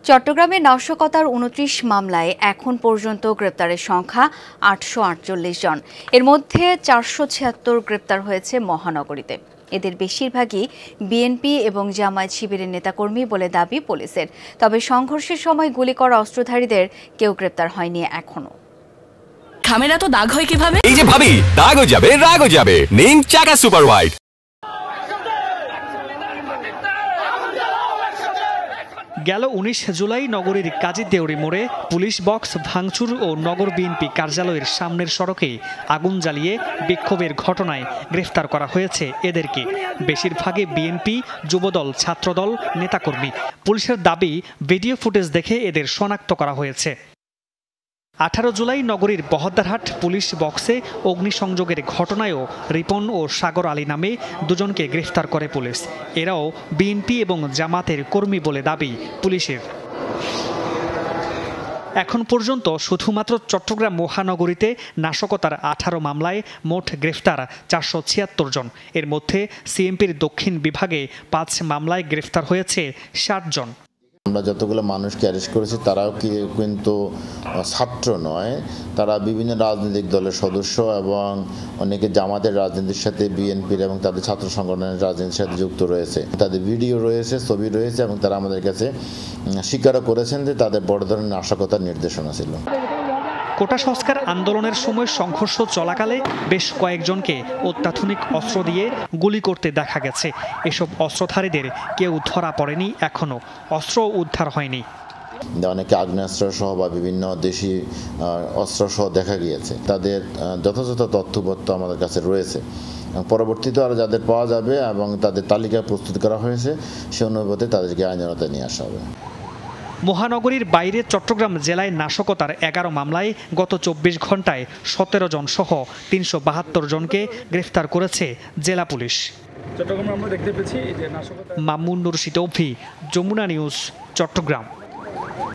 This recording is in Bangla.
চট্টগ্রামে নাশকতার ২৯ মামলায় এখন পর্যন্ত গ্রেপ্তারের সংখ্যা ৮৪৮ জন। এর মধ্যে ৪৭৬ গ্রেপ্তার হয়েছে মহানগরীতে। এদের বেশিরভাগই বিএনপি এবং জামায়াত শিবিরের নেতাকর্মী বলে দাবি পুলিশের। তবে সংঘর্ষের সময় গুলি করা অস্ত্রধারীদের কেউ গ্রেপ্তার হয়নি এখনো। খামেরা তো দাগ হয় কিভাবে? এই যে ভাবি, দাগও যাবে রাগও যাবে। নিন চাকা সুপার হোয়াইট। গেল ১৯ জুলাই নগরীর কাজী দেউরি মোড়ে পুলিশ বক্স ভাঙচুর ও নগর বিএনপি কার্যালয়ের সামনের সড়কে আগুন জ্বালিয়ে বিক্ষোভের ঘটনায় গ্রেফতার করা হয়েছে এদেরকে। বেশিরভাগই বিএনপি, যুবদল, ছাত্রদল, নেতাকর্মী। পুলিশের দাবি, ভিডিও ফুটেজ দেখে এদের শনাক্ত করা হয়েছে। ১৮ জুলাই নগরীর বহদ্দারহাট পুলিশ বক্সে অগ্নিসংযোগের ঘটনায়ও রিপন ও সাগর আলী নামে দুজনকে গ্রেফতার করে পুলিশ। এরাও বিএনপি এবং জামাতের কর্মী বলে দাবি পুলিশের। এখন পর্যন্ত শুধুমাত্র চট্টগ্রাম মহানগরীতে নাশকতার ১৮ মামলায় মোট গ্রেফতার ৪৭৬ জন। এর মধ্যে সিএমপির দক্ষিণ বিভাগে ৫ মামলায় গ্রেফতার হয়েছে ৬০ জন। আমরা যতগুলো মানুষকে অ্যারেস্ট করেছি তারাও কিন্তু ছাত্র নয়, তারা বিভিন্ন রাজনৈতিক দলের সদস্য এবং অনেকে জামাতের রাজনীতির সাথে, বিএনপির এবং তাদের ছাত্র সংগঠনের রাজনীতির সাথে যুক্ত রয়েছে। তাদের ভিডিও রয়েছে, ছবি রয়েছে এবং তারা আমাদের কাছে স্বীকারও করেছেন যে তাদের বড় ধরনের নাশকতার নির্দেশনা ছিল। কোটা সংস্কার আন্দোলনের সময় সংঘর্ষ চলাকালে বেশ কয়েকজনকে অত্যাধুনিক অস্ত্র দিয়ে গুলি করতে দেখা গেছে। এসব অস্ত্রধারীদের কেউ ধরা পড়েনি, এখনো অস্ত্র উদ্ধার হয়নি। অনেকে আগ্নেয়াস্ত্র সহ বা বিভিন্ন দেশি অস্ত্র সহ দেখা গিয়েছে। তাদের যথাযথ তথ্যপত্র আমাদের কাছে রয়েছে। পরবর্তীতে আরও যাদের পাওয়া যাবে এবং তাদের তালিকা প্রস্তুত করা হয়েছে, সে অনুপাতে তাদেরকে আইনের আওতায় নিয়ে আসা হবে। মহানগরীর বাইরে চট্টগ্রাম জেলায় নাশকতার ১১ মামলায় গত ২৪ ঘন্টায় ১৭ জন সহ ৩৭২ জনকে গ্রেফতার করেছে জেলা পুলিশ। চট্টগ্রামে আমরা দেখতে পেয়েছি যে মামুন নুরশি তৌফি, যমুনা নিউজ, চট্টগ্রাম।